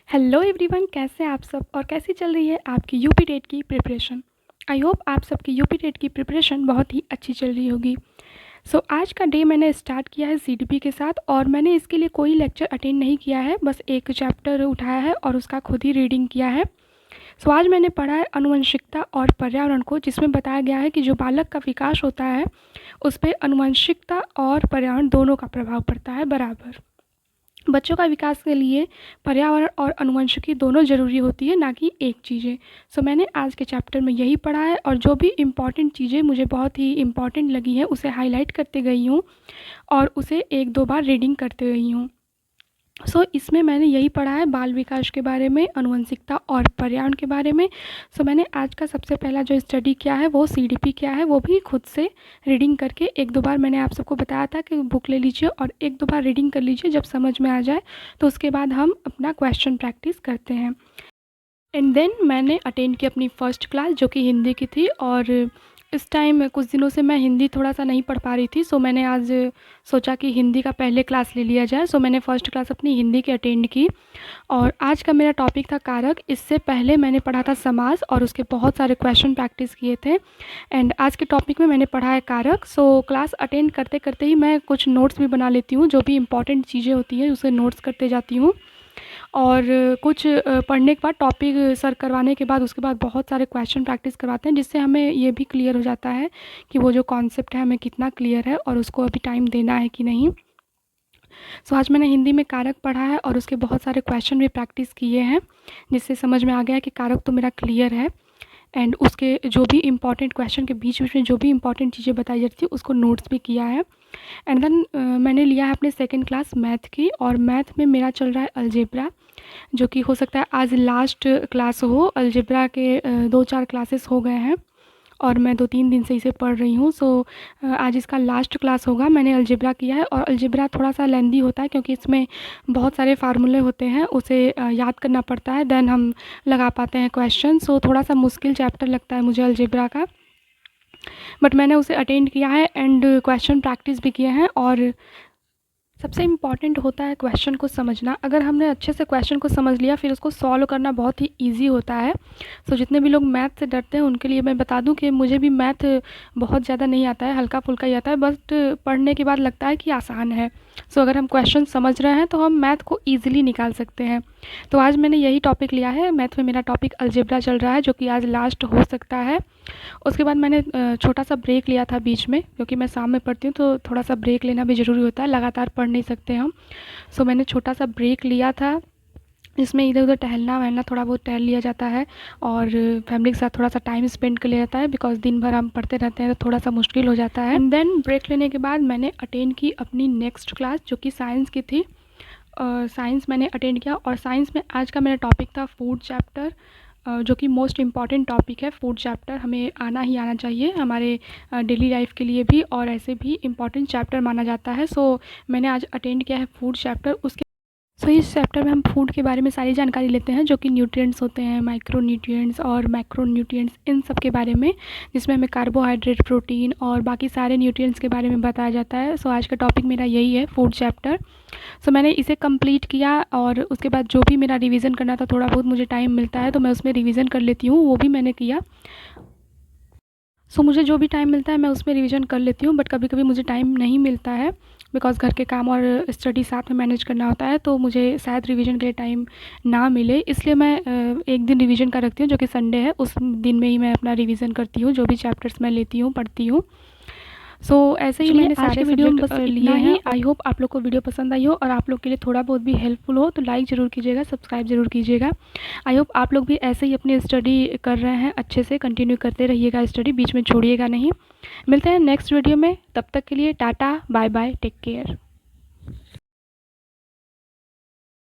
Hello everyone, कैसे हैं आप सब और कैसी चल रही है आपकी यूपी टेट की प्रिपरेशन। आई होप आप सबकी यूपी टेट की प्रिपरेशन बहुत ही अच्छी चल रही होगी। आज का डे मैंने स्टार्ट किया है सीडीपी के साथ और मैंने इसके लिए कोई लेक्चर अटेंड नहीं किया है, बस एक चैप्टर उठाया है और उसका खुद ही रीडिंग किया है। आज मैंने पढ़ा है आनुवंशिकता और पर्यावरण को, जिसमें बताया गया है कि जो बालक का विकास होता है उस पर आनुवंशिकता और पर्यावरण दोनों का प्रभाव पड़ता है बराबर। बच्चों का विकास के लिए पर्यावरण और आनुवंशिकी दोनों ज़रूरी होती है, ना कि एक चीज़ें। मैंने आज के चैप्टर में यही पढ़ा है और जो भी इम्पॉर्टेंट चीज़ें मुझे बहुत ही इम्पॉर्टेंट लगी हैं उसे हाईलाइट करते गई हूँ और उसे एक दो बार रीडिंग करते गई हूँ। इसमें मैंने यही पढ़ा है बाल विकास के बारे में, आनुवंशिकता और पर्यावरण के बारे में। मैंने आज का सबसे पहला जो स्टडी किया है वो सीडीपी किया है, वो भी खुद से रीडिंग करके। एक दो बार मैंने आप सबको बताया था कि बुक ले लीजिए और एक दो बार रीडिंग कर लीजिए, जब समझ में आ जाए तो उसके बाद हम अपना क्वेश्चन प्रैक्टिस करते हैं। एंड देन मैंने अटेंड की अपनी फ़र्स्ट क्लास, जो कि हिंदी की थी। और इस टाइम कुछ दिनों से मैं हिंदी थोड़ा सा नहीं पढ़ पा रही थी, मैंने आज सोचा कि हिंदी का पहले क्लास ले लिया जाए। मैंने फ़र्स्ट क्लास अपनी हिंदी की अटेंड की और आज का मेरा टॉपिक था कारक। इससे पहले मैंने पढ़ा था समास और उसके बहुत सारे क्वेश्चन प्रैक्टिस किए थे। एंड आज के टॉपिक में मैंने पढ़ा है कारक। क्लास अटेंड करते करते ही मैं कुछ नोट्स भी बना लेती हूँ, जो भी इम्पॉर्टेंट चीज़ें होती हैं उसे नोट्स करते जाती हूँ। और कुछ पढ़ने के बाद टॉपिक सर करवाने के बाद उसके बाद बहुत सारे क्वेश्चन प्रैक्टिस करवाते हैं, जिससे हमें ये भी क्लियर हो जाता है कि वो जो कॉन्सेप्ट है हमें कितना क्लियर है और उसको अभी टाइम देना है कि नहीं। आज मैंने हिंदी में कारक पढ़ा है और उसके बहुत सारे क्वेश्चन भी प्रैक्टिस किए हैं, जिससे समझ में आ गया कि कारक तो मेरा क्लियर है। एंड उसके जो भी इम्पॉर्टेंट क्वेश्चन के बीच बीच में जो भी इम्पॉर्टेंट चीज़ें बताई जाती थी उसको नोट्स भी किया है। एंड देन मैंने लिया है अपने सेकंड क्लास मैथ की, और मैथ में मेरा चल रहा है अलजेब्रा, जो कि हो सकता है आज लास्ट क्लास हो। अलजेब्रा के 2-4 क्लासेस हो गए हैं और मैं 2-3 दिन से इसे पढ़ रही हूँ। आज इसका लास्ट क्लास होगा। मैंने अलजेब्रा किया है और अलजेब्रा थोड़ा सा लेंदी होता है, क्योंकि इसमें बहुत सारे फार्मूले होते हैं, उसे याद करना पड़ता है, देन हम लगा पाते हैं क्वेश्चन। थोड़ा सा मुश्किल चैप्टर लगता है मुझे अलजेब्रा का, बट मैंने उसे अटेंड किया है एंड क्वेश्चन प्रैक्टिस भी किए हैं। और सबसे इम्पॉर्टेंट होता है क्वेश्चन को समझना। अगर हमने अच्छे से क्वेश्चन को समझ लिया फिर उसको सॉल्व करना बहुत ही इजी होता है। जितने भी लोग मैथ से डरते हैं उनके लिए मैं बता दूं कि मुझे भी मैथ बहुत ज़्यादा नहीं आता है, हल्का फुल्का ही आता है, बट पढ़ने के बाद लगता है कि आसान है। अगर हम क्वेश्चन समझ रहे हैं तो हम मैथ को ईजिली निकाल सकते हैं। आज मैंने यही टॉपिक लिया है। मैथ में मेरा टॉपिक अलजेब्रा चल रहा है, जो कि आज लास्ट हो सकता है। उसके बाद मैंने छोटा सा ब्रेक लिया था बीच में, क्योंकि मैं शाम में पढ़ती हूँ तो थोड़ा सा ब्रेक लेना भी ज़रूरी होता है, लगातार पढ़ नहीं सकते हम। मैंने छोटा सा ब्रेक लिया था, इसमें इधर उधर टहलना वहलना थोड़ा बहुत टहल लिया जाता है और फैमिली के साथ थोड़ा सा टाइम स्पेंड कर लिया जाता है, बिकॉज दिन भर हम पढ़ते रहते हैं तो थोड़ा सा मुश्किल हो जाता है। एंड देन ब्रेक लेने के बाद मैंने अटेंड की अपनी नेक्स्ट क्लास, जो कि साइंस की थी। साइंस मैंने अटेंड किया और साइंस में आज का मेरा टॉपिक था फूड चैप्टर, जो कि मोस्ट इम्पॉर्टेंट टॉपिक है। फूड चैप्टर हमें आना ही आना चाहिए हमारे डेली लाइफ के लिए भी, और ऐसे भी इम्पॉर्टेंट चैप्टर माना जाता है। मैंने आज अटेंड किया है फूड चैप्टर। उसके इस चैप्टर में हम फूड के बारे में सारी जानकारी लेते हैं, जो कि न्यूट्रिएंट्स होते हैं, माइक्रो न्यूट्रिएंट्स और मैक्रो न्यूट्रिएंट्स, इन सब के बारे में, जिसमें हमें कार्बोहाइड्रेट, प्रोटीन और बाकी सारे न्यूट्रिएंट्स के बारे में बताया जाता है। आज का टॉपिक मेरा यही है, फूड चैप्टर। मैंने इसे कंप्लीट किया और उसके बाद जो भी मेरा रिवीजन करना था, थोड़ा बहुत मुझे टाइम मिलता है तो मैं उसमें रिवीजन कर लेती हूँ, वो भी मैंने किया। मुझे जो भी टाइम मिलता है मैं उसमें रिवीजन कर लेती हूँ, बट कभी कभी मुझे टाइम नहीं मिलता है, बिकॉज़ घर के काम और स्टडी साथ में मैनेज करना होता है, तो मुझे शायद रिवीजन के लिए टाइम ना मिले। इसलिए मैं एक दिन रिवीजन का रखती हूँ, जो कि संडे है। उस दिन में ही मैं अपना रिवीजन करती हूँ, जो भी चैप्टर्स मैं लेती हूँ, पढ़ती हूँ। ऐसे ही मैंने सारे वीडियो बस लिए हैं। आई होप आप लोग को वीडियो पसंद आई हो और आप लोग के लिए थोड़ा बहुत भी हेल्पफुल हो, तो लाइक ज़रूर कीजिएगा, सब्सक्राइब ज़रूर कीजिएगा। आई होप आप लोग भी ऐसे ही अपनी स्टडी कर रहे हैं, अच्छे से कंटिन्यू करते रहिएगा, स्टडी बीच में छोड़िएगा नहीं। मिलते हैं नेक्स्ट वीडियो में, तब तक के लिए tata bye bye, take care.